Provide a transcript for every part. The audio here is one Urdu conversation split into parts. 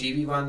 TV1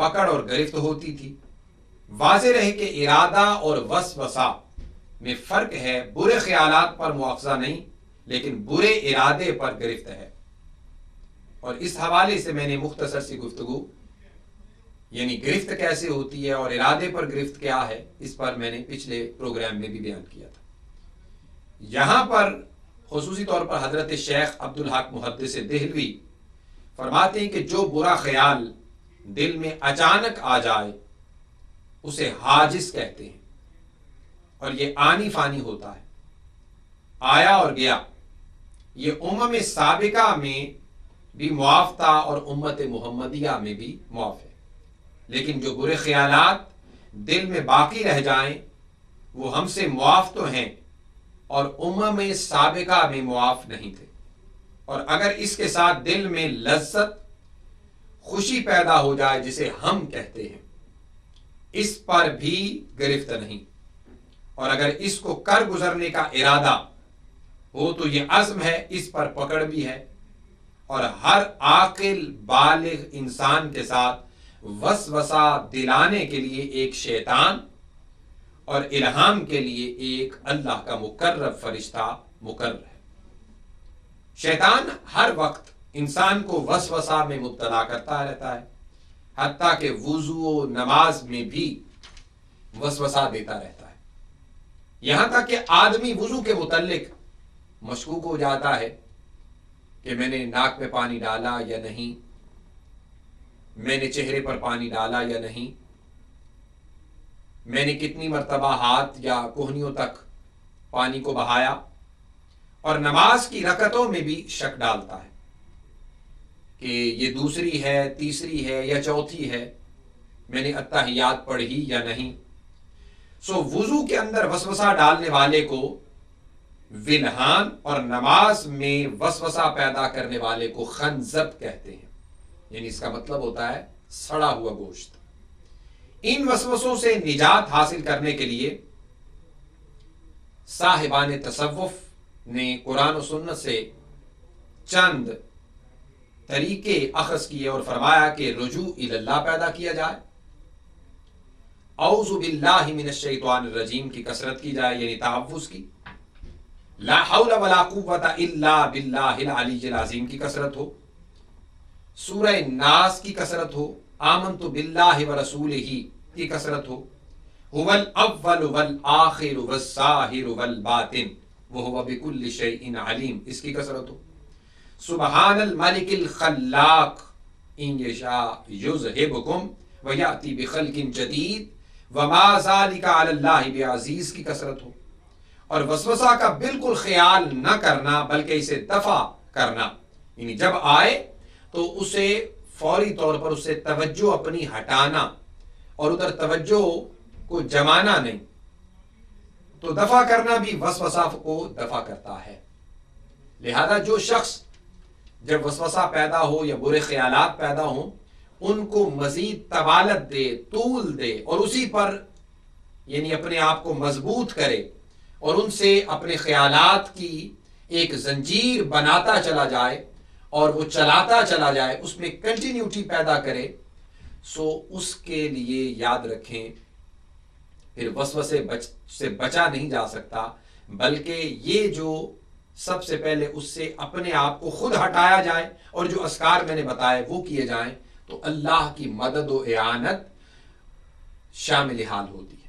پکڑ اور گرفت ہوتی تھی۔ واضح رہے کہ ارادہ اور وسوسہ میں فرق ہے، برے خیالات پر مواخذہ نہیں لیکن برے ارادے پر گرفت ہے۔ اور اس حوالے سے میں نے مختصر سی گفتگو، یعنی گرفت کیسے ہوتی ہے اور ارادے پر گرفت کیا ہے، اس پر میں نے پچھلے پروگرام میں بھی بیان کیا تھا۔ یہاں پر خصوصی طور پر حضرت شیخ عبدالحق محدث دہلوی فرماتے ہیں کہ جو برا خیال دل میں اچانک آ جائے اسے حاجز کہتے ہیں، اور یہ آنی فانی ہوتا ہے، آیا اور گیا۔ یہ امم سابقہ میں بھی معاف تھا اور امت محمدیہ میں بھی معاف ہے، لیکن جو برے خیالات دل میں باقی رہ جائیں وہ ہم سے معاف تو ہیں اور امم سابقہ میں معاف نہیں تھے، اور اگر اس کے ساتھ دل میں لذت خوشی پیدا ہو جائے جسے ہم کہتے ہیں، اس پر بھی گرفت نہیں، اور اگر اس کو کر گزرنے کا ارادہ ہو تو یہ عزم ہے، اس پر پکڑ بھی ہے۔ اور ہر عاقل بالغ انسان کے ساتھ وسوسہ دلانے کے لیے ایک شیطان اور الہام کے لیے ایک اللہ کا مقرب فرشتہ مقرر ہے۔ شیطان ہر وقت انسان کو وسوسہ میں مبتلا کرتا رہتا ہے، حتیٰ کہ وضو و نماز میں بھی وسوسہ دیتا رہتا ہے، یہاں تک کہ آدمی وضو کے متعلق مشکوک ہو جاتا ہے کہ میں نے ناک میں پانی ڈالا یا نہیں، میں نے چہرے پر پانی ڈالا یا نہیں، میں نے کتنی مرتبہ ہاتھ یا کوہنیوں تک پانی کو بہایا، اور نماز کی رکعتوں میں بھی شک ڈالتا ہے کہ یہ دوسری ہے، تیسری ہے یا چوتھی ہے، میں نے اتحیات پڑھی یا نہیں۔ سو وضو کے اندر وسوسہ ڈالنے والے کو ولہان اور نماز میں وسوسہ پیدا کرنے والے کو خنزب کہتے ہیں، یعنی اس کا مطلب ہوتا ہے سڑا ہوا گوشت۔ ان وسوسوں سے نجات حاصل کرنے کے لیے صاحبان تصوف نے قرآن و سنت سے چند طریقے اخذ کیے اور فرمایا کہ رجوع الی اللہ پیدا کیا جائے، اعوذ باللہ من الشیطان الرجیم کی کثرت کی جائے، یعنی تعوذ کی، لا حول ولا قوت الا باللہ العلی العظیم کی کثرت ہو، سورہ ناس کی کثرت ہو، آمنت باللہ ورسولہ کی کثرت ہو، هو الاول والآخر والظاہر والباطن وهو بكل شیء علیم اس کی کثرت ہو، سبحان الملک الخلاق ان یشاء یذہبکم ویأتی بخلق جدید وما ذلک علی اللہ بعزیز کی کثرت ہو، اور وسوسہ کا بالکل خیال نہ کرنا بلکہ اسے دفع کرنا، یعنی جب آئے تو اسے فوری طور پر اس سے توجہ اپنی ہٹانا اور ادھر توجہ کو جمانا نہیں، تو دفع کرنا بھی وسوسہ کو دفع کرتا ہے۔ لہذا جو شخص جب وسوسہ پیدا ہو یا برے خیالات پیدا ہوں ان کو مزید طوالت دے، طول دے، اور اسی پر یعنی اپنے آپ کو مضبوط کرے اور ان سے اپنے خیالات کی ایک زنجیر بناتا چلا جائے اور وہ چلاتا چلا جائے، اس میں کنٹینیوٹی پیدا کرے، سو اس کے لیے یاد رکھیں پھر وسوسے سے بچا نہیں جا سکتا، بلکہ یہ جو سب سے پہلے اس سے اپنے آپ کو خود ہٹایا جائے اور جو اذکار میں نے بتائے وہ کیے جائیں تو اللہ کی مدد و اعانت شامل حال ہوتی ہے۔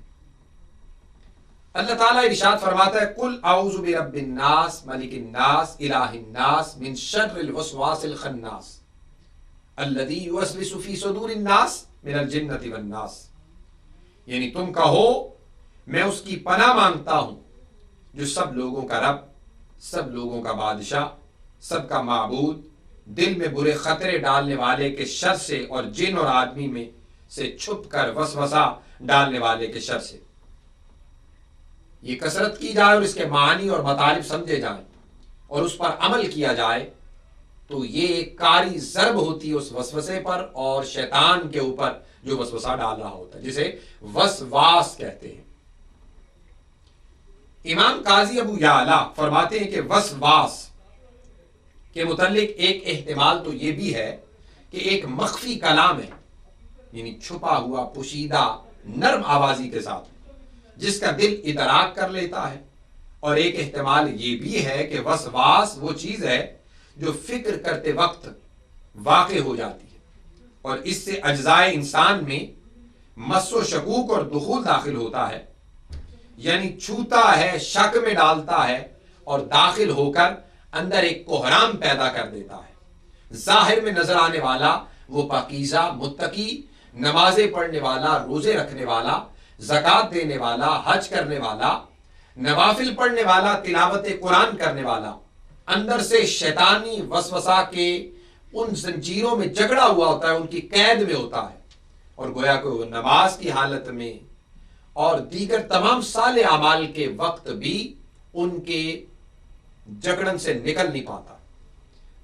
اللہ تعالیٰ ارشاد فرماتا ہے قل اعوذ برب الناس ملک الناس الہ الناس من شر الوسواس الخناس الذی یوسوس فی صدور الناس من الجنۃ والناس، یعنی تم کہو میں اس کی پناہ مانگتا ہوں جو سب لوگوں کا رب، سب لوگوں کا بادشاہ، سب کا معبود، دل میں برے خطرے ڈالنے والے کے شر سے اور جن اور آدمی میں سے چھپ کر وسوسہ ڈالنے والے کے شر سے۔ یہ کثرت کی جائے اور اس کے معنی اور مطالب سمجھے جائیں اور اس پر عمل کیا جائے تو یہ ایک کاری ضرب ہوتی ہے اس وسوسے پر اور شیطان کے اوپر جو وسوسہ ڈال رہا ہوتا ہے، جسے وسواس کہتے ہیں۔ امام قاضی ابو یعلا فرماتے ہیں کہ وسواس کے متعلق ایک احتمال تو یہ بھی ہے کہ ایک مخفی کلام ہے یعنی چھپا ہوا پوشیدہ نرم آوازی کے ساتھ جس کا دل ادراک کر لیتا ہے. اور ایک احتمال یہ بھی ہے کہ وسواس وہ چیز ہے جو فکر کرتے وقت واقع ہو جاتی ہے اور اس سے اجزائے انسان میں مس و شکوک اور دخول داخل ہوتا ہے، یعنی چھوتا ہے، شک میں ڈالتا ہے اور داخل ہو کر اندر ایک کوہرام پیدا کر دیتا ہے. ظاہر میں نظر آنے والا وہ پاکیزہ، متقی، نمازیں پڑھنے والا، روزے رکھنے والا، زکوٰۃ دینے والا، حج کرنے والا، نوافل پڑھنے والا، تلاوت قرآن کرنے والا، اندر سے شیطانی وسوسہ کے ان زنجیروں میں جکڑا ہوا ہوتا ہے، ان کی قید میں ہوتا ہے، اور گویا کہ وہ نماز کی حالت میں اور دیگر تمام صالح اعمال کے وقت بھی ان کے جکڑن سے نکل نہیں پاتا.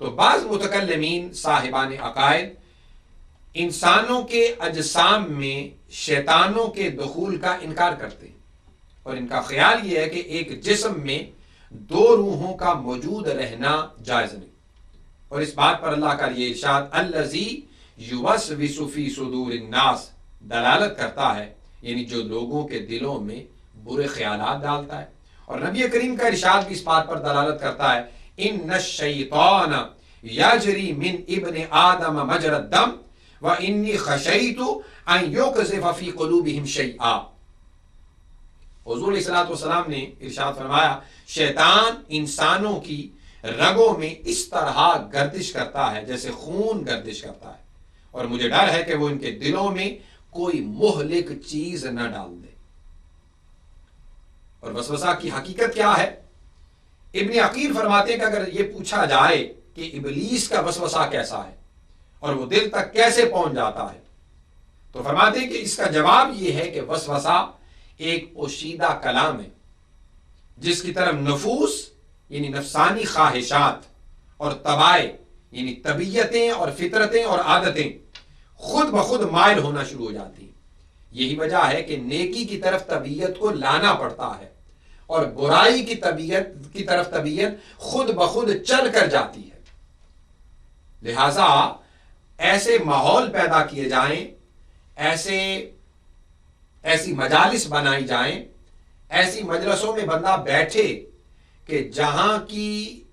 تو بعض متکلمین صاحبان عقائد انسانوں کے اجسام میں شیطانوں کے دخول کا انکار کرتے ہیں، اور ان کا خیال یہ ہے کہ ایک جسم میں دو روحوں کا موجود رہنا جائز نہیں. اور اس بات پر اللہ کا یہ ارشاد الذی یوسوس فی صدور الناس دلالت کرتا ہے، یعنی جو لوگوں کے دلوں میں برے خیالات ڈالتا ہے. اور نبی کریم کا ارشاد بھی اس بات پر دلالت کرتا ہے ان الشیطان یجری من ابن آدم مجرى الدم وانی خشیت ان یقذف فی قلوبہم شیئا. حضور علیہ الصلوۃ والسلام نے ارشاد فرمایا شیطان انسانوں کی رگوں میں اس طرح گردش کرتا ہے جیسے خون گردش کرتا ہے، اور مجھے ڈر ہے کہ وہ ان کے دلوں میں کوئی مہلک چیز نہ ڈال دے. اور وسوسہ کی حقیقت کیا ہے؟ ابن عقیل فرماتے ہیں کہ اگر یہ پوچھا جائے کہ ابلیس کا وسوسہ کیسا ہے اور وہ دل تک کیسے پہنچ جاتا ہے، تو فرماتے ہیں کہ اس کا جواب یہ ہے کہ وسوسہ ایک پوشیدہ کلام ہے جس کی طرف نفوس یعنی نفسانی خواہشات اور طبائع یعنی طبیعتیں اور فطرتیں اور عادتیں خود بخود مائل ہونا شروع ہو جاتی ہیں. یہی وجہ ہے کہ نیکی کی طرف طبیعت کو لانا پڑتا ہے اور برائی کی طرف طبیعت خود بخود چل کر جاتی ہے. لہذا ایسے ماحول پیدا کیے جائیں، ایسی مجالس بنائی جائیں، ایسی مجلسوں میں بندہ بیٹھے کہ جہاں کی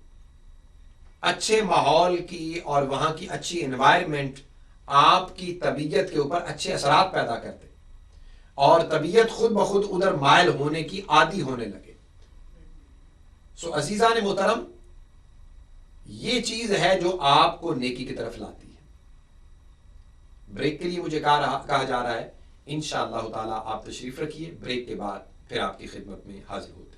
اچھے ماحول کی اور وہاں کی اچھی انوائرمنٹ آپ کی طبیعت کے اوپر اچھے اثرات پیدا کرتے اور طبیعت خود بخود ادھر مائل ہونے کی عادی ہونے لگے. سو عزیزان محترم، یہ چیز ہے جو آپ کو نیکی کی طرف لاتی ہے. بریک کے لیے مجھے کہا جا رہا ہے انشاءاللہ تعالی آپ تشریف رکھیے، بریک کے بعد پھر آپ کی خدمت میں حاضر ہوتے ہیں.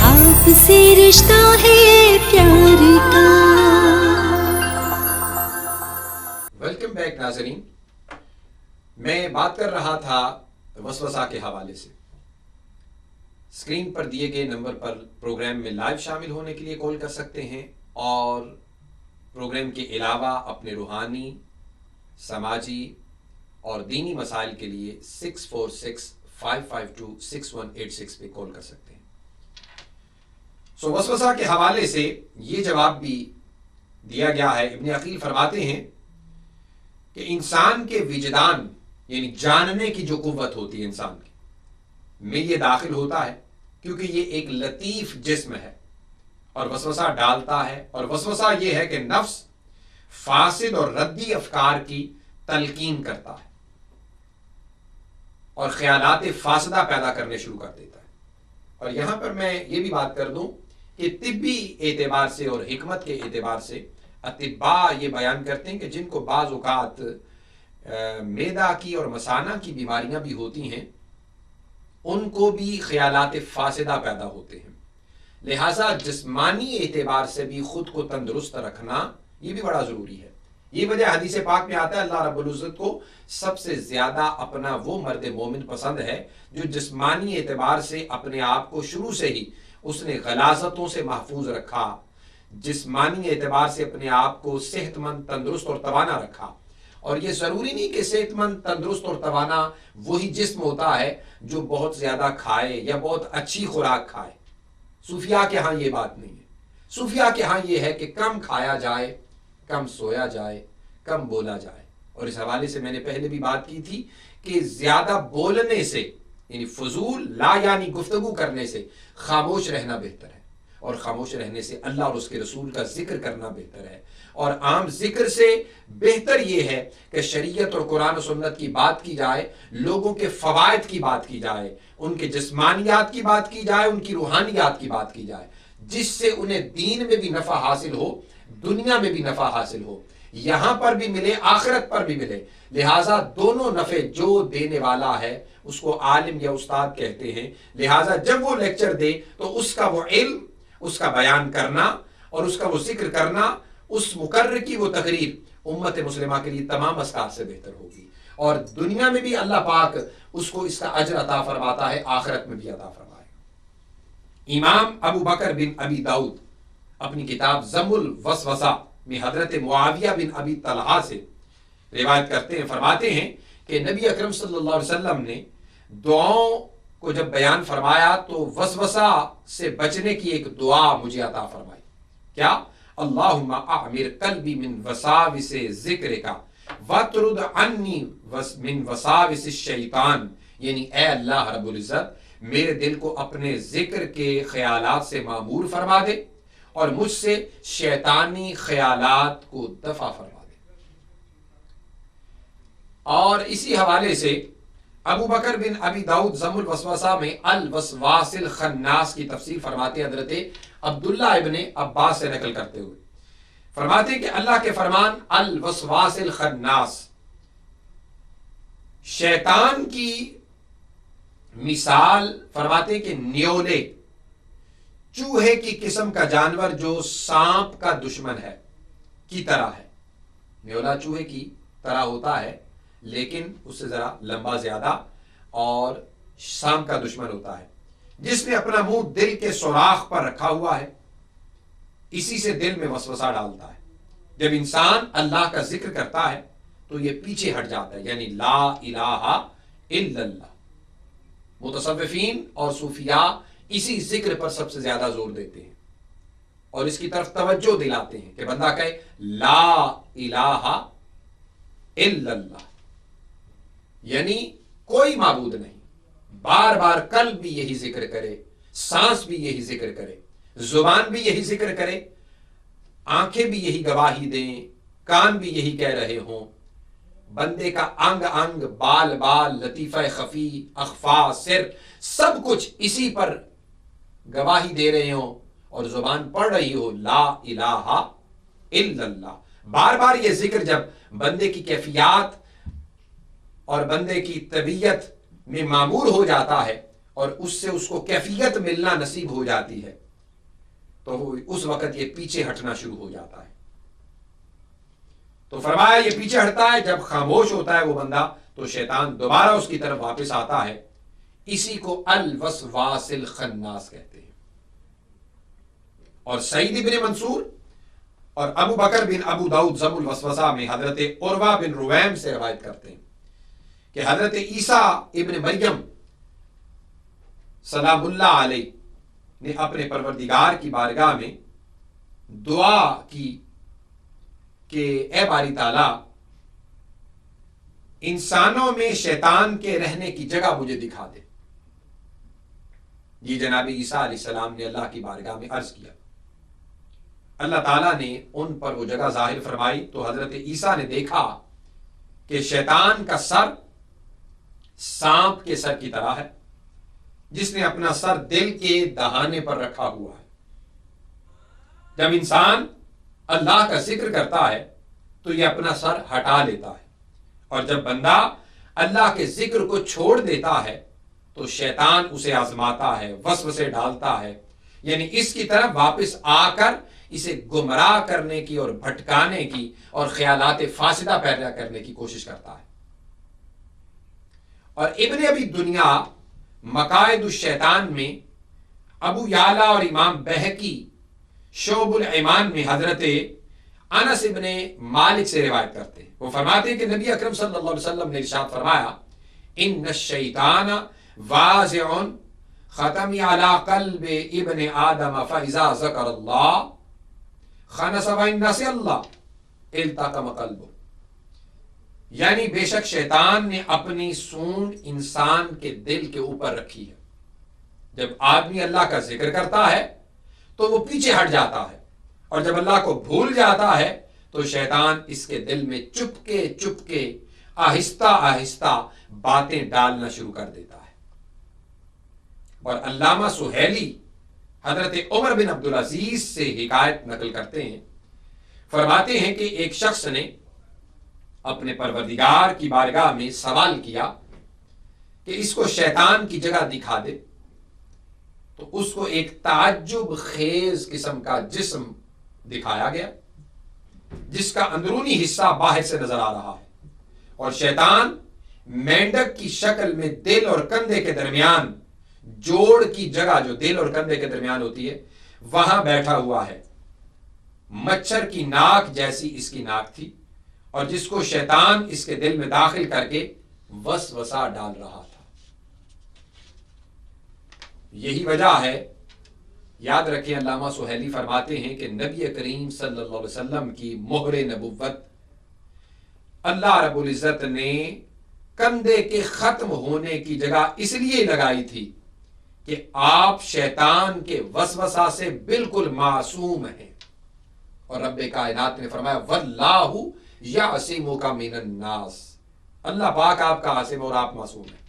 آپ سے رشتہ ہے پیار کا. ویلکم بیک ناظرین، میں بات کر رہا تھا وسوسہ کے حوالے سے. اسکرین پر دیے گئے نمبر پر پروگرام میں لائیو شامل ہونے کے لیے کال کر سکتے ہیں، اور پروگرام کے علاوہ اپنے روحانی، سماجی اور دینی مسائل کے لیے 646-552-6186 پہ کال کر سکتے ہیں. سو وسوسہ کے حوالے سے یہ جواب بھی دیا گیا ہے. ابن عقیل فرماتے ہیں کہ انسان کے وجدان یعنی جاننے کی جو قوت ہوتی ہے انسان کی میں یہ داخل ہوتا ہے کیونکہ یہ ایک لطیف جسم ہے اور وسوسہ ڈالتا ہے. اور وسوسہ یہ ہے کہ نفس فاسد اور ردی افکار کی تلقین کرتا ہے اور خیالات فاسدہ پیدا کرنے شروع کر دیتا ہے. اور یہاں پر میں یہ بھی بات کر دوں کہ طبی اعتبار سے اور حکمت کے اعتبار سے اطباء یہ بیان کرتے ہیں کہ جن کو بعض اوقات معدہ کی اور مثانہ کی بیماریاں بھی ہوتی ہیں ان کو بھی خیالات فاسدہ پیدا ہوتے ہیں. لہٰذا جسمانی اعتبار سے بھی خود کو تندرست رکھنا یہ بھی بڑا ضروری ہے. یہ وجہ حدیث پاک میں آتا ہے اللہ رب العزت کو سب سے زیادہ اپنا وہ مرد مومن پسند ہے جو جسمانی اعتبار سے اپنے آپ کو شروع سے ہی اس نے غلاظتوں سے محفوظ رکھا، جسمانی اعتبار سے اپنے آپ کو صحت مند، تندرست اور توانا رکھا، اور یہ ضروری نہیں کہ صحت مند، تندرست اور توانا وہی جسم ہوتا ہے جو بہت زیادہ کھائے یا بہت اچھی خوراک کھائے. صوفیاء کے ہاں یہ بات نہیں ہے. صوفیاء کے ہاں یہ ہے کہ کم کھایا جائے، کم سویا جائے، کم بولا جائے. اور اس حوالے سے میں نے پہلے بھی بات کی تھی کہ زیادہ بولنے سے، یعنی فضول لا یعنی گفتگو کرنے سے خاموش رہنا بہتر ہے، اور خاموش رہنے سے اللہ اور اس کے رسول کا ذکر کرنا بہتر ہے. اور عام ذکر سے بہتر یہ ہے کہ شریعت اور قرآن و سنت کی بات کی جائے، لوگوں کے فوائد کی بات کی جائے، ان کے جسمانیات کی بات کی جائے، ان کی روحانیات کی بات کی جائے، جس سے انہیں دین میں بھی نفع حاصل ہو، دنیا میں بھی نفع حاصل ہو، یہاں پر بھی ملے، آخرت پر بھی ملے. لہٰذا دونوں نفع جو دینے والا ہے اس کو عالم یا استاد کہتے ہیں. لہٰذا جب وہ لیکچر دے تو اس کا وہ علم، اس کا بیان کرنا اور اس کا وہ ذکر کرنا، اس مقرر کی وہ تقریر امت مسلمہ کے لیے تمام اسکار سے بہتر ہوگی، اور دنیا میں بھی اللہ پاک اس کو اس کا اجر عطا فرماتا ہے، آخرت میں بھی عطا فرمائے. امام ابو بکر بن ابی داؤد اپنی کتاب ذم الوسوسہ میں حضرت معاویہ بن ابی طلحہ سے روایت کرتے ہیں، فرماتے ہیں کہ نبی اکرم صلی اللہ علیہ وسلم نے دعاؤں کو جب بیان فرمایا تو وسوسہ سے بچنے کی ایک دعا مجھے عطا فرمائی. کیا؟ اللہم اعمر قلبی من وساوس ذکرک وطرد عنی من وساوس الشیطان، یعنی اے اللہ رب العزت میرے دل کو اپنے ذکر کے خیالات سے معمور فرما دے اور مجھ سے شیطانی خیالات کو دفع فرما دے. اور اسی حوالے سے ابو بکر بن ابی داؤد ذم الوسوسہ میں الوسواس الخناس کی تفسیر فرماتے حضرت عبداللہ ابن عباس سے نقل کرتے ہوئے، فرماتے ہیں کہ اللہ کے فرمان الوسواس الخناس، شیطان کی مثال فرماتے ہیں کہ نیولے، چوہے کی قسم کا جانور جو سانپ کا دشمن ہے کی طرح ہے. نیولا چوہے کی طرح ہوتا ہے لیکن اس سے ذرا لمبا زیادہ اور سانپ کا دشمن ہوتا ہے، جس نے اپنا منہ دل کے سوراخ پر رکھا ہوا ہے، اسی سے دل میں وسوسہ ڈالتا ہے. جب انسان اللہ کا ذکر کرتا ہے تو یہ پیچھے ہٹ جاتا ہے، یعنی لا الہ الا اللہ. متصوفین اور صوفیاء اسی ذکر پر سب سے زیادہ زور دیتے ہیں اور اس کی طرف توجہ دلاتے ہیں کہ بندہ کہے لا الہ الا اللہ، یعنی کوئی معبود نہیں. بار بار قلب بھی یہی ذکر کرے، سانس بھی یہی ذکر کرے، زبان بھی یہی ذکر کرے، آنکھیں بھی یہی گواہی دیں، کان بھی یہی کہہ رہے ہوں، بندے کا انگ انگ، بال بال، لطیفہ خفی، اخفا، سر، سب کچھ اسی پر گواہی دے رہے ہوں اور زبان پڑھ رہی ہو لا الہ الا اللہ. بار بار یہ ذکر جب بندے کی کیفیات اور بندے کی طبیعت میں معمور ہو جاتا ہے اور اس سے اس کو کیفیت ملنا نصیب ہو جاتی ہے تو اس وقت یہ پیچھے ہٹنا شروع ہو جاتا ہے. تو فرمایا یہ پیچھے ہٹتا ہے جب خاموش ہوتا ہے وہ بندہ تو شیطان دوبارہ اس کی طرف واپس آتا ہے. اسی کو الوسواس الخناس کہتے ہیں. اور سعید بن منصور اور ابو بکر بن ابو داؤد ذم الوسوسہ میں حضرت عروہ بن رویم سے روایت کرتے ہیں کہ حضرت عیسیٰ ابن مریم سلام اللہ علیہ نے اپنے پروردگار کی بارگاہ میں دعا کی کہ اے باری تعالیٰ انسانوں میں شیطان کے رہنے کی جگہ مجھے دکھا دے. یہ جناب عیسیٰ علیہ السلام نے اللہ کی بارگاہ میں عرض کیا. اللہ تعالیٰ نے ان پر وہ جگہ ظاہر فرمائی تو حضرت عیسیٰ نے دیکھا کہ شیطان کا سر سانپ کے سر کی طرح ہے جس نے اپنا سر دل کے دہانے پر رکھا ہوا ہے. جب انسان اللہ کا ذکر کرتا ہے تو یہ اپنا سر ہٹا لیتا ہے اور جب بندہ اللہ کے ذکر کو چھوڑ دیتا ہے تو شیطان اسے آزماتا ہے، وسوسے ڈالتا ہے، یعنی اس کی طرف واپس آ کر اسے گمراہ کرنے کی اور بھٹکانے کی اور خیالات فاسدہ پیدا کرنے کی کوشش کرتا ہے. اور ابن ابی دنیا مقائد الشیطان میں، ابو یعلا اور امام بہقی شعب الایمان میں حضرت انس ابن مالک سے روایت کرتے ہیں، وہ فرماتے ہیں کہ نبی اکرم صلی اللہ علیہ وسلم نے ارشاد فرمایا ان الشیطان واضع ختمی علی قلب ابن آدم فاذا ذکر اللہ خنس وان نسی اللہ التقم قلبہ، یعنی بے شک شیطان نے اپنی سونڈ انسان کے دل کے اوپر رکھی ہے، جب آدمی اللہ کا ذکر کرتا ہے تو وہ پیچھے ہٹ جاتا ہے، اور جب اللہ کو بھول جاتا ہے تو شیطان اس کے دل میں چپ کے آہستہ آہستہ باتیں ڈالنا شروع کر دیتا ہے۔ اور علامہ سہیلی حضرت عمر بن عبدالعزیز سے حکایت نقل کرتے ہیں، فرماتے ہیں کہ ایک شخص نے اپنے پروردگار کی بارگاہ میں سوال کیا کہ اس کو شیطان کی جگہ دکھا دے، تو اس کو ایک تعجب خیز قسم کا جسم دکھایا گیا جس کا اندرونی حصہ باہر سے نظر آ رہا ہے، اور شیطان مینڈک کی شکل میں دل اور کندھے کے درمیان، جوڑ کی جگہ جو دل اور کندھے کے درمیان ہوتی ہے وہاں بیٹھا ہوا ہے، مچھر کی ناک جیسی اس کی ناک تھی، اور جس کو شیطان اس کے دل میں داخل کر کے وسوسہ ڈال رہا تھا۔ یہی وجہ ہے، یاد رکھیں علامہ سہیلی فرماتے ہیں کہ نبی کریم صلی اللہ علیہ وسلم کی مہر نبوت اللہ رب العزت نے کندھے کے ختم ہونے کی جگہ اس لیے لگائی تھی کہ آپ شیطان کے وسوسہ سے بالکل معصوم ہیں، اور رب کائنات نے فرمایا واللہ یعصمک من الناس، اللہ پاک آپ کا عاصم اور آپ معصوم ہیں۔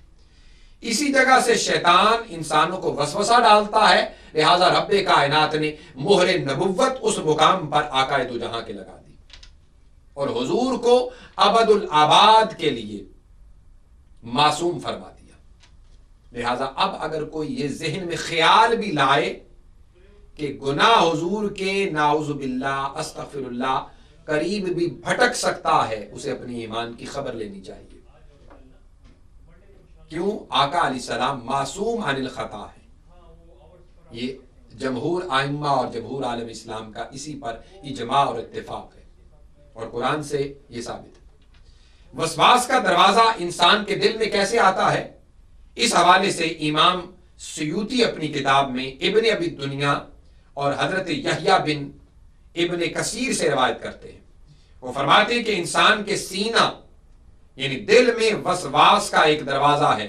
اسی جگہ سے شیطان انسانوں کو وسوسہ ڈالتا ہے، لہذا رب کائنات نے مہر نبوت اس مقام پر آقا دو جہاں کے لگا دی، اور حضور کو ابد الآباد کے لیے معصوم فرما دیا۔ لہذا اب اگر کوئی یہ ذہن میں خیال بھی لائے کہ گناہ حضور کے ناعوذ باللہ استغفر اللہ قریب بھی بھٹک سکتا ہے، اسے اپنی ایمان کی خبر لینی چاہیے۔ کیوں؟ آقا علیہ السلام معصوم عن الخطا ہے، یہ جمہور ائمہ اور جمہور عالم اسلام کا اسی پر اجماع اور اتفاق ہے، اور قرآن سے یہ ثابت ہے۔ وسواس کا دروازہ انسان کے دل میں کیسے آتا ہے، اس حوالے سے امام سیوطی اپنی کتاب میں ابن ابی دنیا اور حضرت یحییٰ بن ابن کثیر سے روایت کرتے ہیں، وہ فرماتے ہیں کہ انسان کے سینہ یعنی دل میں وسواس کا ایک دروازہ ہے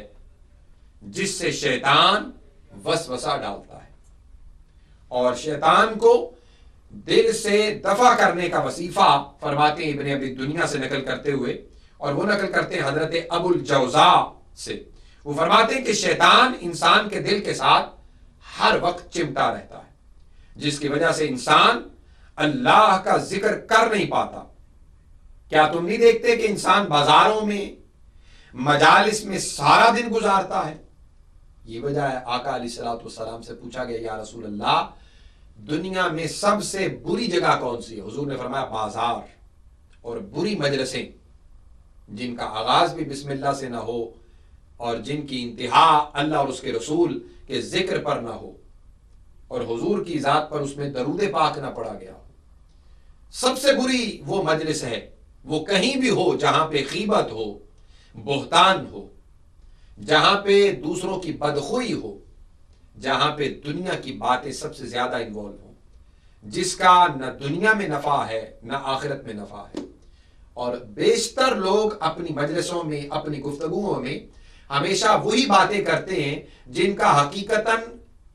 جس سے شیطان وسوسہ ڈالتا ہے، اور شیطان کو دل سے دفع کرنے کا وظیفہ فرماتے ہیں ابن ابی دنیا سے نقل کرتے ہوئے، اور وہ نقل کرتے ہیں حضرت ابو الجوزاء سے، وہ فرماتے ہیں کہ شیطان انسان کے دل کے ساتھ ہر وقت چمٹا رہتا ہے، جس کی وجہ سے انسان اللہ کا ذکر کر نہیں پاتا۔ کیا تم نہیں دیکھتے کہ انسان بازاروں میں مجالس میں سارا دن گزارتا ہے؟ یہ وجہ ہے آقا علیہ السلام سے پوچھا گیا یا رسول اللہ دنیا میں سب سے بری جگہ کون سی ہے؟ حضور نے فرمایا بازار اور بری مجلسیں جن کا آغاز بھی بسم اللہ سے نہ ہو اور جن کی انتہا اللہ اور اس کے رسول کے ذکر پر نہ ہو اور حضور کی ذات پر اس میں درود پاک نہ پڑا گیا ہو۔ سب سے بری وہ مجلس ہے، وہ کہیں بھی ہو جہاں پہ غیبت ہو، بہتان ہو، جہاں پہ دوسروں کی بدخوئی ہو، جہاں پہ دنیا کی باتیں سب سے زیادہ انوالو ہوں، جس کا نہ دنیا میں نفع ہے نہ آخرت میں نفع ہے۔ اور بیشتر لوگ اپنی مجلسوں میں اپنی گفتگوؤں میں ہمیشہ وہی باتیں کرتے ہیں جن کا حقیقتاً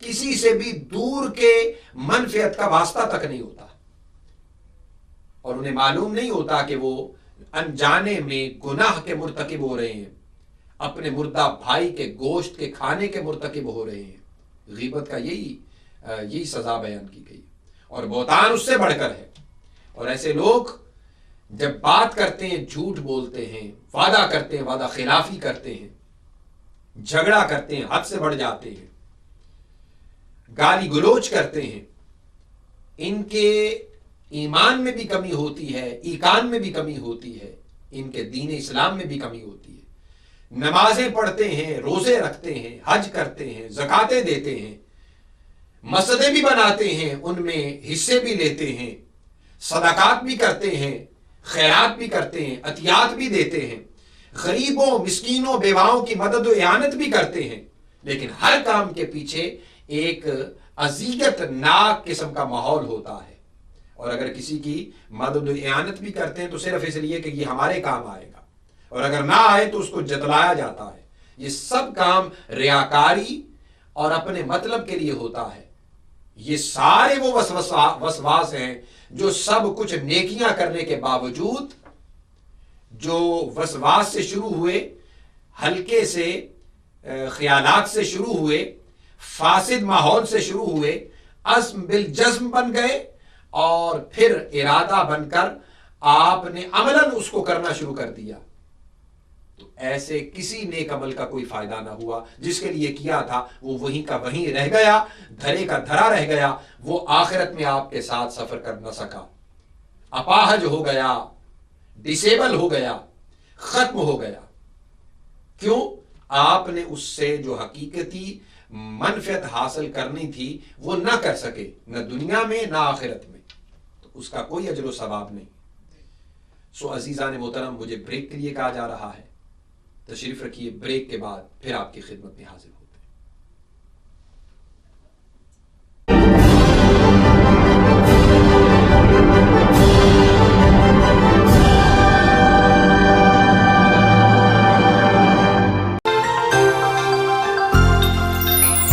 کسی سے بھی دور کے منفعت کا واسطہ تک نہیں ہوتا، اور انہیں معلوم نہیں ہوتا کہ وہ انجانے میں گناہ کے مرتکب ہو رہے ہیں، اپنے مردہ بھائی کے گوشت کے کھانے کے مرتکب ہو رہے ہیں۔ غیبت کا یہی سزا بیان کی گئی، اور بہتان اس سے بڑھ کر ہے۔ اور ایسے لوگ جب بات کرتے ہیں جھوٹ بولتے ہیں، وعدہ کرتے ہیں وعدہ خلافی کرتے ہیں، جھگڑا کرتے ہیں، حد سے بڑھ جاتے ہیں، گالی گلوچ کرتے ہیں، ان کے ایمان میں بھی کمی ہوتی ہے، ایقان میں بھی کمی ہوتی ہے، ان کے دین اسلام میں بھی کمی ہوتی ہے۔ نمازیں پڑھتے ہیں، روزے رکھتے ہیں، حج کرتے ہیں، زکاتیں دیتے ہیں، مسجدیں بھی بناتے ہیں، ان میں حصے بھی لیتے ہیں، صدقات بھی کرتے ہیں، خیرات بھی کرتے ہیں، عطیات بھی دیتے ہیں، غریبوں، مسکینوں، بیواؤں کی مدد و اعانت بھی کرتے ہیں، لیکن ہر کام کے پیچھے ایک اذیت ناک قسم کا ماحول ہوتا ہے. اور اگر کسی کی مدد و اعانت بھی کرتے ہیں تو صرف اس لیے کہ یہ ہمارے کام آئے گا، اور اگر نہ آئے تو اس کو جتلایا جاتا ہے. یہ سب کام ریاکاری اور اپنے مطلب کے لیے ہوتا ہے. یہ سارے وہ وسواس ہیں جو سب کچھ نیکیاں کرنے کے باوجود، جو وسواس سے شروع ہوئے، ہلکے سے خیالات سے شروع ہوئے، فاسد ماحول سے شروع ہوئے، عزم بالجزم بن گئے، اور پھر ارادہ بن کر آپ نے عملاً اس کو کرنا شروع کر دیا. تو ایسے کسی نیک عمل کا کوئی فائدہ نہ ہوا. جس کے لیے کیا تھا وہ وہیں کا وہیں رہ گیا، دھرے کا دھرا رہ گیا. وہ آخرت میں آپ کے ساتھ سفر کر نہ سکا، اپاہج ہو گیا، ڈسیبل ہو گیا، ختم ہو گیا. کیوں؟ آپ نے اس سے جو حقیقتی منفعت حاصل کرنی تھی وہ نہ کر سکے، نہ دنیا میں نہ آخرت میں. تو اس کا کوئی اجر و ثواب نہیں. سو عزیزان محترم، مجھے بریک کے لیے کہا جا رہا ہے. تشریف رکھیے، بریک کے بعد پھر آپ کی خدمت میں حاضر ہوتے ہیں.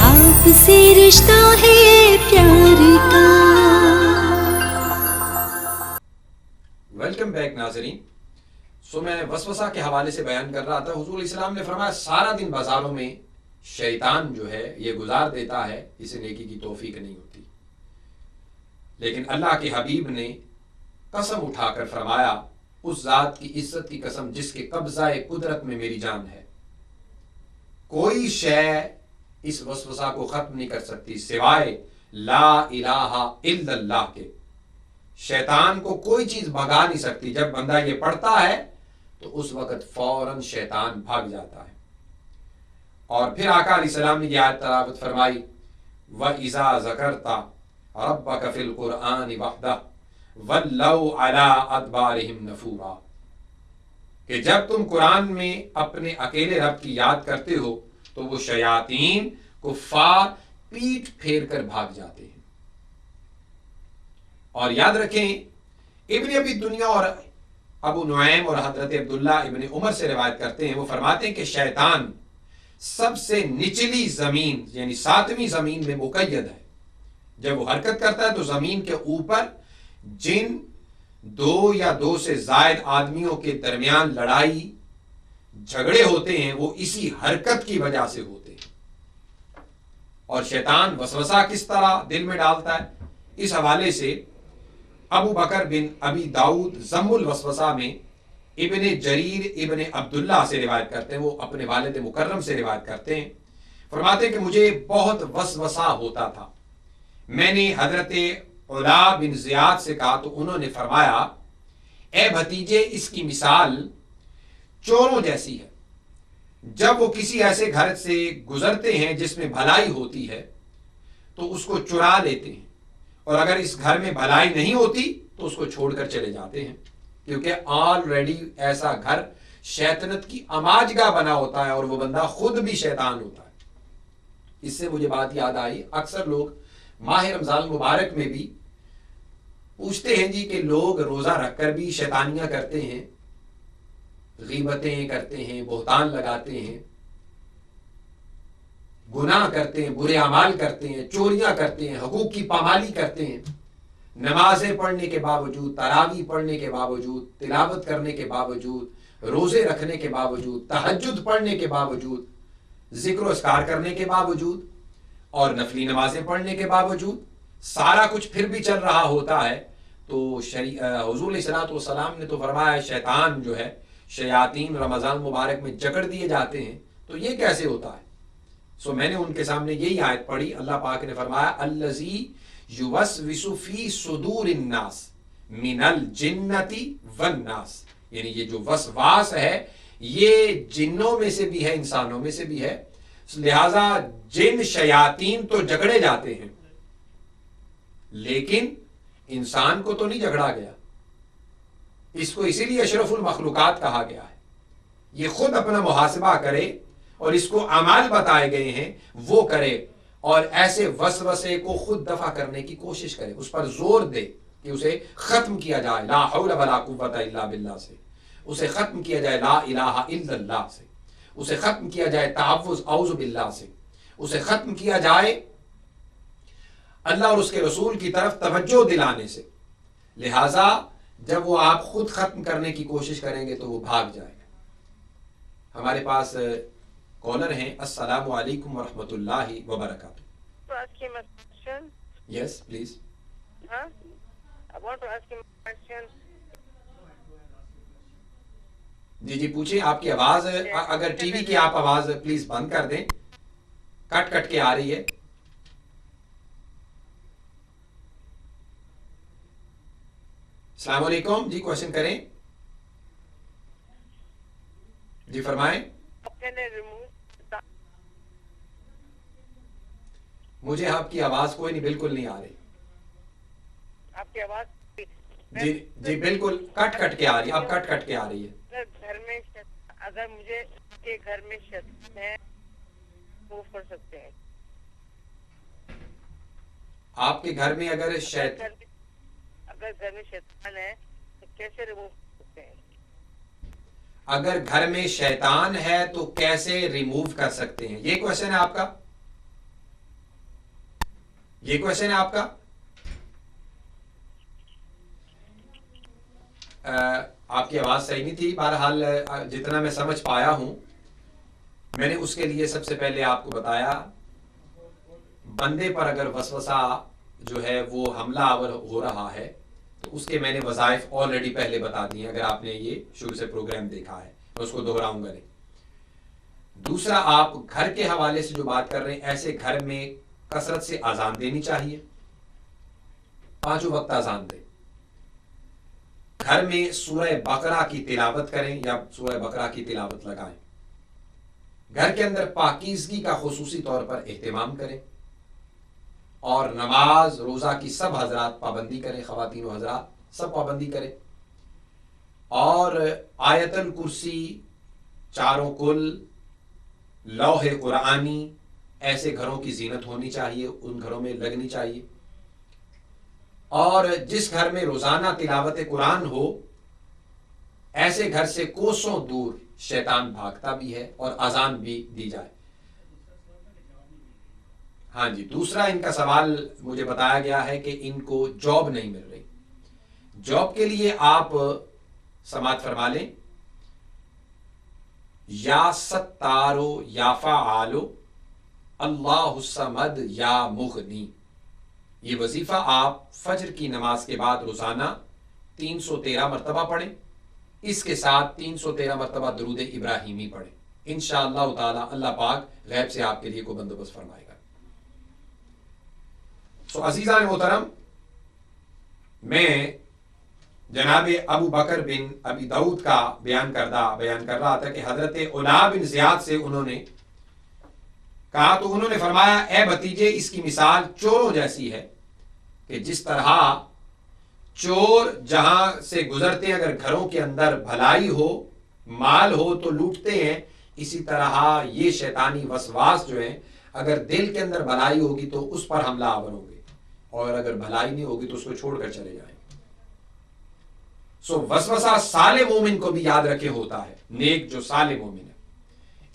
آپ سے رشتہ ہے پیار کا. ویلکم بیک ناظرین. سو میں وسوسہ کے حوالے سے بیان کر رہا تھا. حضور اسلام نے فرمایا سارا دن بازاروں میں شیطان جو ہے یہ گزار دیتا ہے، اسے نیکی کی توفیق نہیں ہوتی. لیکن اللہ کے حبیب نے قسم اٹھا کر فرمایا، اس ذات کی عزت کی قسم جس کے قبضہ قدرت میں میری جان ہے، کوئی شے اس وسوسہ کو ختم نہیں کر سکتی سوائے لا الہ الا اللہ کے. شیطان کو کوئی چیز بھگا نہیں سکتی. جب بندہ یہ پڑھتا ہے تو اس وقت فوراً شیطان بھاگ جاتا ہے. اور پھر آقا علیہ السلام نے یہ آیت تلاوت فرمائی، وَإِذَا ذَكَرْتَ رَبَّكَ فِي الْقُرْآنِ وَحْدَهُ وَلَّوْا عَلَىٰ أَدْبَارِهِمْ نُفُورًا، کہ جب تم قرآن میں اپنے اکیلے رب کی یاد کرتے ہو تو وہ شیاطین کفار پیٹ پھیر کر بھاگ جاتے ہیں. اور یاد رکھیں، ابن ابی دنیا اور ابو نعیم اور حضرت عبداللہ ابن عمر سے روایت کرتے ہیں، وہ فرماتے ہیں کہ شیطان سب سے نچلی زمین یعنی 7ویں زمین میں مقید ہے. جب وہ حرکت کرتا ہے تو زمین کے اوپر جن 2 یا 2 سے زائد آدمیوں کے درمیان لڑائی جھگڑے ہوتے ہیں وہ اسی حرکت کی وجہ سے ہوتے ہیں. اور شیطان وسوسہ کس طرح دل میں ڈالتا ہے، اس حوالے سے ابو بکر بن ابی داؤد ضم الوسوسہ میں ابن جریر ابن عبداللہ سے روایت کرتے ہیں، وہ اپنے والد مکرم سے روایت کرتے ہیں. فرماتے ہیں کہ مجھے بہت وسوسہ ہوتا تھا. میں نے حضرت علا بن زیاد سے کہا تو انہوں نے فرمایا، اے بھتیجے، اس کی مثال چوروں جیسی ہے. جب وہ کسی ایسے گھر سے گزرتے ہیں جس میں بھلائی ہوتی ہے تو اس کو چرا لیتے ہیں، اور اگر اس گھر میں بھلائی نہیں ہوتی تو اس کو چھوڑ کر چلے جاتے ہیں، کیونکہ آلریڈی ایسا گھر شیطنت کی اماجگاہ بنا ہوتا ہے اور وہ بندہ خود بھی شیطان ہوتا ہے. اس سے مجھے بات یاد آئی، اکثر لوگ ماہ رمضان مبارک میں بھی پوچھتے ہیں جی کہ لوگ روزہ رکھ کر بھی شیطانیاں کرتے ہیں، غیبتیں کرتے ہیں، بہتان لگاتے ہیں، گناہ کرتے ہیں، برے اعمال کرتے ہیں، چوریاں کرتے ہیں، حقوق کی پامالی کرتے ہیں، نمازیں پڑھنے کے باوجود، تراویح پڑھنے کے باوجود، تلاوت کرنے کے باوجود، روزے رکھنے کے باوجود، تہجد پڑھنے کے باوجود، ذکر و اذکار کرنے کے باوجود اور نفلی نمازیں پڑھنے کے باوجود سارا کچھ پھر بھی چل رہا ہوتا ہے. تو حضور علیہ السلام نے تو فرمایا شیطان جو ہے، شیاطین رمضان مبارک میں جکڑ دیے جاتے ہیں. تو یہ کیسے ہوتا ہے؟ سو میں نے ان کے سامنے یہی آیت پڑھی. اللہ پاک نے فرمایا، الذی یوسوس فی صدور الناس من الجنۃ والناس، یعنی یہ جو وسواس ہے یہ جنوں میں سے بھی ہے، انسانوں میں سے بھی ہے. لہذا جن شیاطین تو جکڑے جاتے ہیں، لیکن انسان کو تو نہیں جھگڑا گیا، اس کو اسی لیے اشرف المخلوقات کہا گیا ہے. یہ خود اپنا محاسبہ کرے اور اس کو اعمال بتائے گئے ہیں وہ کرے، اور ایسے وسوسے کو خود دفع کرنے کی کوشش کرے، اس پر زور دے کہ اسے ختم کیا جائے لا حول ولا قوت الا باللہ سے، اسے ختم کیا جائے لا الہ الا اللہ سے، اسے ختم کیا جائے تعوذ اعوذ باللہ سے، اسے ختم کیا جائے اللہ اور اس کے رسول کی طرف توجہ دلانے سے. لہٰذا جب وہ آپ خود ختم کرنے کی کوشش کریں گے تو وہ بھاگ جائے گا. ہمارے پاس کالر ہیں. السلام علیکم ورحمۃ اللہ وبرکاتہ. یس پلیز. جی پوچھیں. آپ کی آواز اگر ٹی وی کی آپ آواز پلیز بند کر دیں، کٹ کٹ کے آ رہی ہے. السلام علیکم. جی کوشچن کریں. جی فرمائیں. مجھے آپ کی آواز کوئی نہیں، بالکل نہیں آ رہی. آپ کی آواز جی بالکل کٹ کٹ کے آ رہی ہے. اب کٹ کٹ کے آ رہی ہے. گھر میں اگر مجھے کے گھر میں شیطان ہے وہ کر سکتے ہیں. آپ کے گھر میں اگر گھر میں شیطان ہے تو کیسے ریموو کر سکتے ہیں؟ اگر گھر میں شیطان ہے تو کیسے ریموو کر سکتے ہیں، یہ کوشچن ہے آپ کا؟ یہ کوشچن ہے آپ کا؟ آپ کی آواز صحیح نہیں تھی. بہرحال جتنا میں سمجھ پایا ہوں، میں نے اس کے لیے سب سے پہلے آپ کو بتایا، بندے پر اگر وسوسہ جو ہے وہ حملہ آور ہو رہا ہے تو اس کے میں نے وظائف آلریڈی پہلے بتا دی ہیں. اگر آپ نے یہ شروع سے پروگرام دیکھا ہے میں اس کو دہراؤں گا نہیں. دوسرا، آپ گھر کے حوالے سے جو بات کر رہے ہیں، ایسے گھر میں کثرت سے اذان دینی چاہیے، 5 وقت اذان دیں. گھر میں سورہ بقرہ کی تلاوت کریں یا سورہ بقرہ کی تلاوت لگائیں. گھر کے اندر پاکیزگی کا خصوصی طور پر اہتمام کریں، اور نماز روزہ کی سب حضرات پابندی کریں، خواتین و حضرات سب پابندی کریں. اور آیت الکرسی، چاروں کل، لوح قرآنی، ایسے گھروں کی زینت ہونی چاہیے، ان گھروں میں لگنی چاہیے. اور جس گھر میں روزانہ تلاوت قرآن ہو، ایسے گھر سے کوسوں دور شیطان بھاگتا بھی ہے، اور اذان بھی دی جائے. ہاں جی. دوسرا ان کا سوال مجھے بتایا گیا ہے کہ ان کو جاب نہیں مل رہی. جاب کے لیے آپ سماعت فرما لیں. یا ستارو یا فعالو اللہ الصمد یا مغنی، یہ وظیفہ آپ فجر کی نماز کے بعد روزانہ 313 مرتبہ پڑھیں. اس کے ساتھ 313 مرتبہ درود ابراہیمی پڑھیں. انشاءاللہ تعالی اللہ پاک غیب سے آپ کے لیے کوئی بندوبست فرمائے گا. سو عزیزان محترم، میں جناب ابو بکر بن ابی داؤد کا بیان کر رہا تھا کہ حضرت علا بن زیاد سے انہوں نے کہا تو انہوں نے فرمایا، اے بھتیجے، اس کی مثال چوروں جیسی ہے کہ جس طرح چور جہاں سے گزرتے ہیں، اگر گھروں کے اندر بھلائی ہو، مال ہو تو لوٹتے ہیں، اسی طرح یہ شیطانی وسواس جو ہیں اگر دل کے اندر بھلائی ہوگی تو اس پر حملہ آور ہوگی، اور اگر بھلائی نہیں ہوگی تو اس کو چھوڑ کر چلے جائیں. سو وسوسہ صالح مومن کو بھی یاد رکھے ہوتا ہے، نیک جو صالح مومن ہے.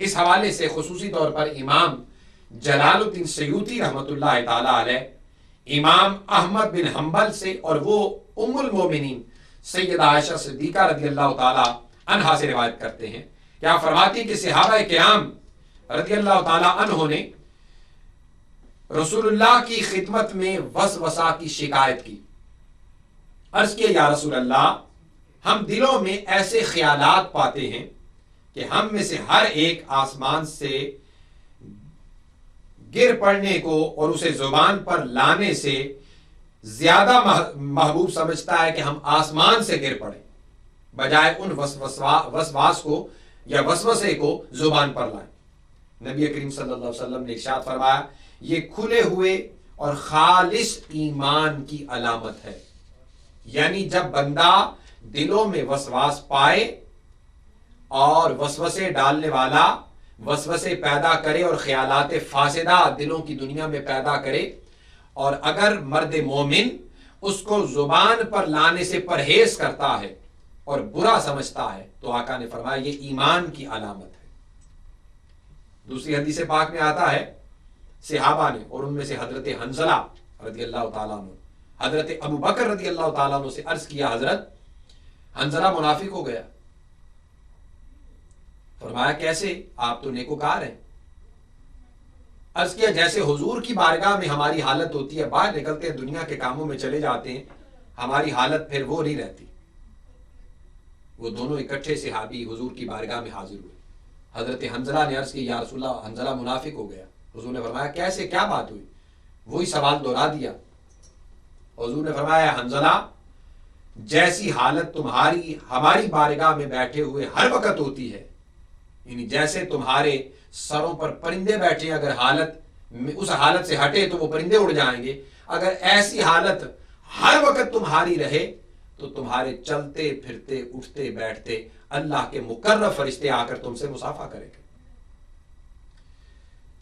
اس حوالے سے خصوصی طور پر امام جلال الدین سیوطی رحمۃ اللہ تعالی علیہ امام احمد بن حنبل سے، اور وہ ام المومنین سیدہ عائشہ صدیقہ رضی اللہ تعالی عنہا سے روایت کرتے ہیں. کیا فرماتی ہیں کہ صحابہ کرام رضی اللہ تعالی عنہ نے رسول اللہ کی خدمت میں وسوسہ کی شکایت کی. عرض کیا، یا رسول اللہ، ہم دلوں میں ایسے خیالات پاتے ہیں کہ ہم میں سے ہر ایک آسمان سے گر پڑنے کو اور اسے زبان پر لانے سے زیادہ محبوب سمجھتا ہے کہ ہم آسمان سے گر پڑیں بجائے ان وسواس کو یا وسوسے کو زبان پر لائیں. نبی کریم صلی اللہ علیہ وسلم نے ارشاد فرمایا، یہ کھلے ہوئے اور خالص ایمان کی علامت ہے. یعنی جب بندہ دلوں میں وسواس پائے اور وسوسے ڈالنے والا وسوسے پیدا کرے اور خیالات فاسدہ دلوں کی دنیا میں پیدا کرے، اور اگر مرد مومن اس کو زبان پر لانے سے پرہیز کرتا ہے اور برا سمجھتا ہے تو آقا نے فرمایا یہ ایمان کی علامت ہے۔ دوسری حدیث پاک میں آتا ہے صحابہ نے، اور ان میں سے حضرت حنظلہ رضی اللہ تعالیٰ عنہ، حضرت ابو بکر رضی اللہ تعالیٰ عنہ سے عرض کیا حضرت حنظلہ منافق ہو گیا۔ فرمایا کیسے؟ آپ تو نیکوکار ہیں۔ عرض کیا جیسے حضور کی بارگاہ میں ہماری حالت ہوتی ہے، باہر نکلتے ہیں دنیا کے کاموں میں چلے جاتے ہیں، ہماری حالت پھر وہ نہیں رہتی۔ وہ دونوں اکٹھے صحابی حضور کی بارگاہ میں حاضر ہوئے۔ حضرت حنظلہ نے عرض کی یا رسول اللہ حنظلہ منافق ہو گیا۔ حضور نے فرمایا کیسے، کیا بات ہوئی؟ وہی سوال دہرا دیا۔ حضور نے فرمایا حنظلہ جیسی حالت تمہاری ہماری بارگاہ میں بیٹھے ہوئے ہر وقت ہوتی ہے، یعنی جیسے تمہارے سروں پر پرندے بیٹھے، اگر اس حالت سے ہٹے تو وہ پرندے اڑ جائیں گے، اگر ایسی حالت ہر وقت تمہاری رہے تو تمہارے چلتے پھرتے اٹھتے بیٹھتے اللہ کے مقرب فرشتے آ کر تم سے مصافحہ کریں گے۔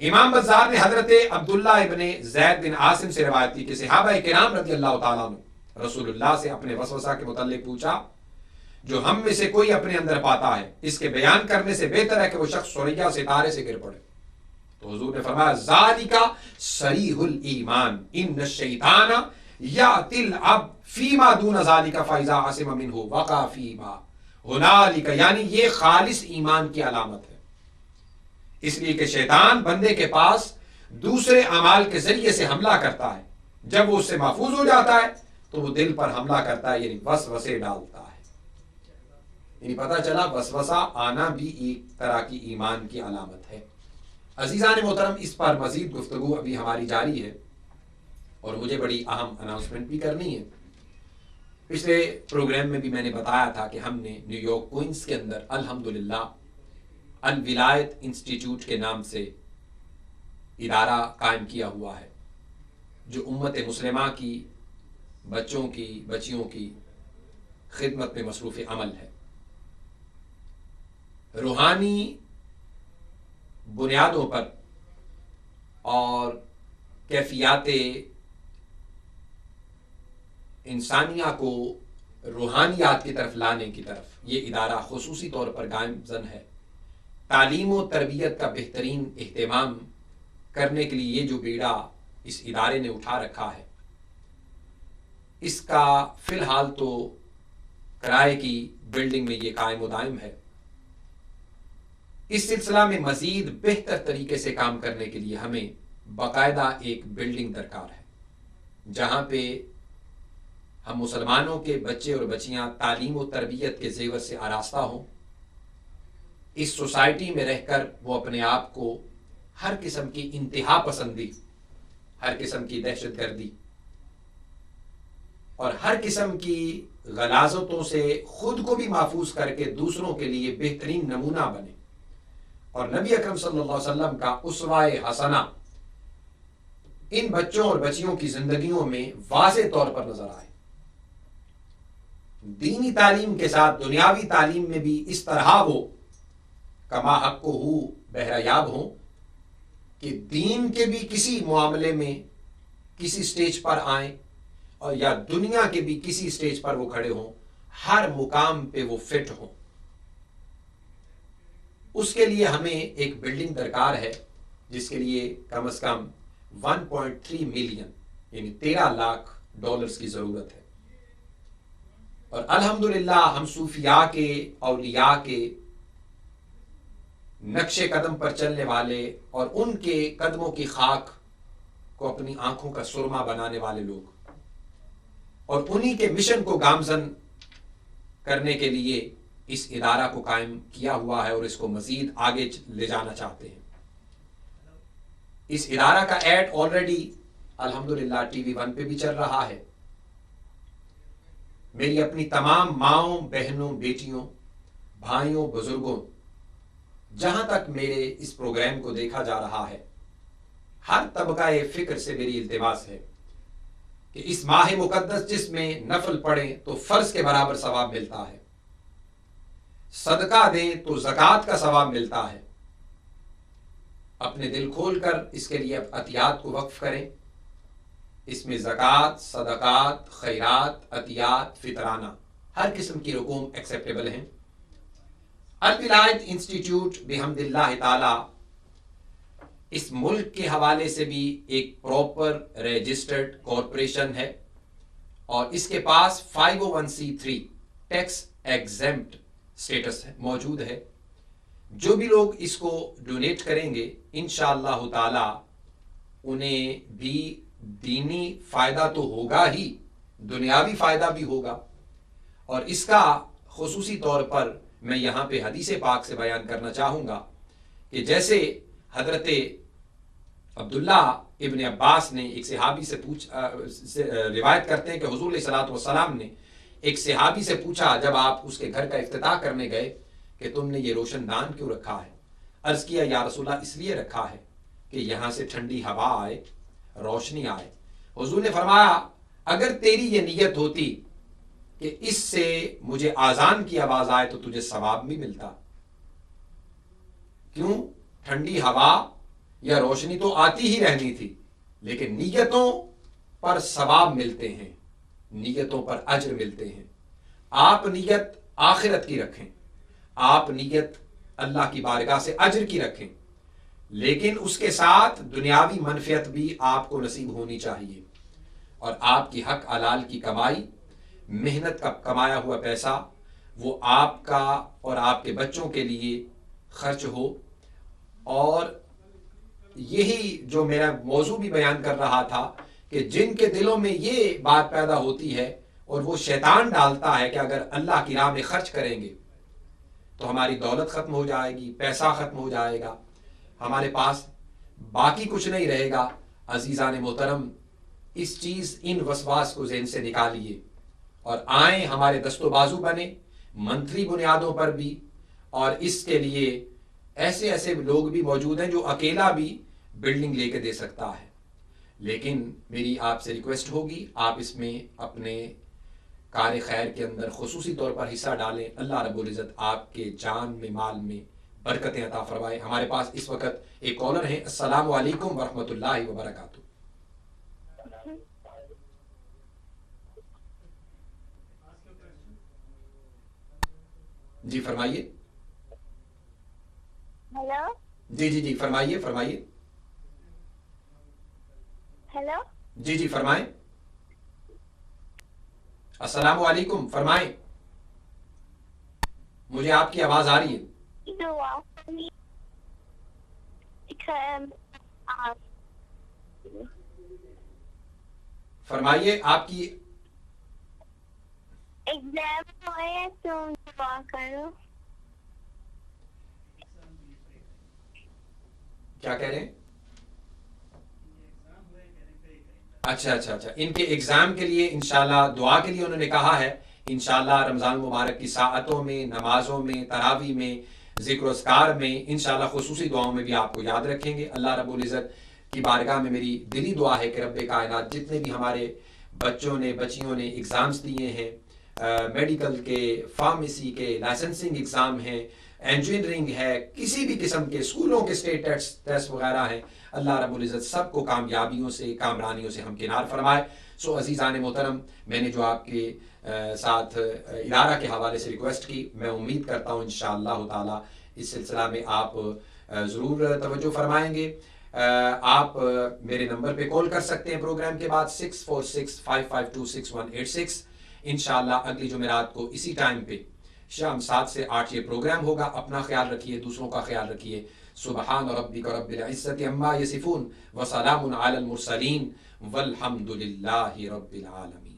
امام بزار نے حضرت عبداللہ ابن زید بن عاصم سے روایت کی کہ صحابہ کرام رضی اللہ تعالیٰ عنہ رسول اللہ سے اپنے وسوسہ کے متعلق پوچھا، جو ہم میں سے کوئی اپنے اندر پاتا ہے اس کے بیان کرنے سے بہتر ہے کہ وہ شخص ثریا ستارے سے گر پڑے۔ تو حضور نے فرمایا ذالک صریح الایمان ان الشیطان یأتی العبد فیما دون ذالک فاذا عصم منہ وقع فیما ہنالک، یعنی یہ خالص ایمان کی علامت ہے، اس لیے کہ شیطان بندے کے پاس دوسرے اعمال کے ذریعے سے حملہ کرتا ہے، جب وہ اس سے محفوظ ہو جاتا ہے تو وہ دل پر حملہ کرتا ہے، یعنی وسوسے ڈالتا ہے۔ یعنی پتہ چلا وسوسہ آنا بھی ایک طرح کی ایمان کی علامت ہے۔ عزیزان محترم، اس پر مزید گفتگو ابھی ہماری جاری ہے اور مجھے بڑی اہم اناؤنسمنٹ بھی کرنی ہے۔ پچھلے پروگرام میں بھی میں نے بتایا تھا کہ ہم نے نیو یارک کوئنس کے اندر الحمدللہ الولایت انسٹیٹیوٹ کے نام سے ادارہ قائم کیا ہوا ہے، جو امت مسلمہ کی بچوں کی بچیوں کی خدمت میں مصروف عمل ہے۔ روحانی بنیادوں پر اور کیفیات انسانیہ کو روحانیات کی طرف لانے کی طرف یہ ادارہ خصوصی طور پر گامزن ہے۔ تعلیم و تربیت کا بہترین اہتمام کرنے کے لیے یہ جو بیڑا اس ادارے نے اٹھا رکھا ہے، اس کا فی الحال تو کرائے کی بلڈنگ میں یہ قائم و دائم ہے۔ اس سلسلہ میں مزید بہتر طریقے سے کام کرنے کے لیے ہمیں باقاعدہ ایک بلڈنگ درکار ہے، جہاں پہ ہم مسلمانوں کے بچے اور بچیاں تعلیم و تربیت کے زیور سے آراستہ ہوں، اس سوسائٹی میں رہ کر وہ اپنے آپ کو ہر قسم کی انتہا پسندی، ہر قسم کی دہشت گردی اور ہر قسم کی غلاظتوں سے خود کو بھی محفوظ کر کے دوسروں کے لیے بہترین نمونہ بنے، اور نبی اکرم صلی اللہ علیہ وسلم کا اسوہ حسنہ ان بچوں اور بچیوں کی زندگیوں میں واضح طور پر نظر آئے۔ دینی تعلیم کے ساتھ دنیاوی تعلیم میں بھی اس طرح وہ کما حق ہو بہریاب ہوں کہ دین کے بھی کسی معاملے میں کسی سٹیج پر آئیں اور یا دنیا کے بھی کسی سٹیج پر وہ کھڑے ہوں، ہر مقام پہ وہ فٹ ہوں۔ اس کے لیے ہمیں ایک بلڈنگ درکار ہے، جس کے لیے کم از کم 1.3 ملین یعنی $13 لاکھ کی ضرورت ہے، اور الحمدللہ ہم صوفیاء کے اولیاء کے نقش قدم پر چلنے والے اور ان کے قدموں کی خاک کو اپنی آنکھوں کا سرما بنانے والے لوگ، اور انہی کے مشن کو گامزن کرنے کے لیے اس ادارہ کو قائم کیا ہوا ہے اور اس کو مزید آگے لے جانا چاہتے ہیں۔ اس ادارہ کا ایڈ آلریڈی الحمدللہ ٹی وی 1 پہ بھی چل رہا ہے۔ میری اپنی تمام ماؤں، بہنوں، بیٹیوں، بھائیوں، بزرگوں، جہاں تک میرے اس پروگرام کو دیکھا جا رہا ہے، ہر طبقہ فکر سے میری التماس ہے کہ اس ماہ مقدس جس میں نفل پڑھیں تو فرض کے برابر ثواب ملتا ہے، صدقہ دیں تو زکوٰۃ کا ثواب ملتا ہے۔ اپنے دل کھول کر اس کے لیے عطیات کو وقف کریں۔ اس میں زکوٰۃ، صدقات، خیرات، عطیات، فطرانہ ہر قسم کی رقوم ایکسیپٹیبل ہیں۔ الولایت انسٹیٹیوٹ بحمد اللہ تعالی اس ملک کے حوالے سے بھی ایک پراپر رجسٹرڈ کارپوریشن ہے، اور اس کے پاس 501c3 ٹیکس ایگزمپٹ سٹیٹس موجود ہے۔ جو بھی لوگ اس کو ڈونیٹ کریں گے انشاءاللہ تعالی انہیں بھی دینی فائدہ تو ہوگا ہی، دنیاوی فائدہ بھی ہوگا۔ اور اس کا خصوصی طور پر میں یہاں پہ حدیث پاک سے بیان کرنا چاہوں گا کہ جیسے حضرت عبداللہ ابن عباس نے ایک صحابی سے روایت کرتے ہیں کہ حضور علیہ الصلوۃ والسلام نے ایک صحابی سے پوچھا جب آپ اس کے گھر کا افتتاح کرنے گئے کہ تم نے یہ روشن دان کیوں رکھا ہے؟ عرض کیا یا رسول اللہ اس لیے رکھا ہے کہ یہاں سے ٹھنڈی ہوا آئے، روشنی آئے۔ حضور نے فرمایا اگر تیری یہ نیت ہوتی کہ اس سے مجھے اذان کی آواز آئے تو تجھے ثواب بھی ملتا۔ کیوں؟ ٹھنڈی ہوا یا روشنی تو آتی ہی رہنی تھی، لیکن نیتوں پر ثواب ملتے ہیں، نیتوں پر اجر ملتے ہیں۔ آپ نیت آخرت کی رکھیں، آپ نیت اللہ کی بارگاہ سے اجر کی رکھیں، لیکن اس کے ساتھ دنیاوی منفعت بھی آپ کو نصیب ہونی چاہیے، اور آپ کی حق حلال کی کمائی، محنت کا کمایا ہوا پیسہ وہ آپ کا اور آپ کے بچوں کے لیے خرچ ہو۔ اور یہی جو میرا موضوع بھی بیان کر رہا تھا کہ جن کے دلوں میں یہ بات پیدا ہوتی ہے اور وہ شیطان ڈالتا ہے کہ اگر اللہ کی راہ میں خرچ کریں گے تو ہماری دولت ختم ہو جائے گی، پیسہ ختم ہو جائے گا، ہمارے پاس باقی کچھ نہیں رہے گا۔ عزیزان محترم، اس چیز ان وسواس کو ذہن سے نکالیے اور آئیں ہمارے دست و بازو بنے منتھلی بنیادوں پر بھی، اور اس کے لیے ایسے لوگ بھی موجود ہیں جو اکیلا بھی بلڈنگ لے کے دے سکتا ہے، لیکن میری آپ سے ریکویسٹ ہوگی آپ اس میں اپنے کار خیر کے اندر خصوصی طور پر حصہ ڈالیں۔ اللہ رب العزت آپ کے جان میں، مال میں برکتیں عطا فرمائے۔ ہمارے پاس اس وقت ایک کالر ہیں۔ السلام علیکم ورحمۃ اللہ وبرکاتہ۔ جی فرمائیے۔ ہیلو جی فرمائیے۔ ہیلو جی فرمائیں۔ السلام علیکم، فرمائیں، مجھے آپ کی آواز آ رہی ہے۔ فرمائیے، آپ کی ایگزام ہوئے تو دعا کرو۔ کیا کہہ رہے ہیں؟ اچھا ان کے ایگزام کے لیے انشاءاللہ دعا کے لیے انہوں نے کہا ہے۔ انشاءاللہ رمضان مبارک کی ساعتوں میں، نمازوں میں، تراویح میں، ذکر و اذکار میں انشاءاللہ خصوصی دعاؤں میں بھی آپ کو یاد رکھیں گے۔ اللہ رب العزت کی بارگاہ میں میری دلی دعا ہے کہ رب کائنات جتنے بھی ہمارے بچوں نے، بچیوں نے ایگزامز دیے ہیں، میڈیکل کے، فارمیسی کے، لائسنسنگ ایگزام ہیں، انجینئرنگ ہے، کسی بھی قسم کے اسکولوں کے اسٹیٹ ٹیسٹ وغیرہ ہیں، اللہ رب العزت سب کو کامیابیوں سے، کامرانیوں سے ہمکنار فرمائے۔ سو عزیزان محترم، میں نے جو آپ کے ساتھ ادارہ کے حوالے سے ریکویسٹ کی، میں امید کرتا ہوں انشاءاللہ تعالی اس سلسلہ میں آپ ضرور توجہ فرمائیں گے۔ آپ میرے نمبر پہ کال کر سکتے ہیں پروگرام کے بعد 6465526186۔ انشاءاللہ اگلی جمعرات کو اسی ٹائم پہ شام 7 سے 8 یہ پروگرام ہوگا۔ اپنا خیال رکھیے، دوسروں کا خیال رکھیے۔ سبحان ربک رب العزت عما یصفون وسلام علی المرسلین والحمد للہ رب العالمین۔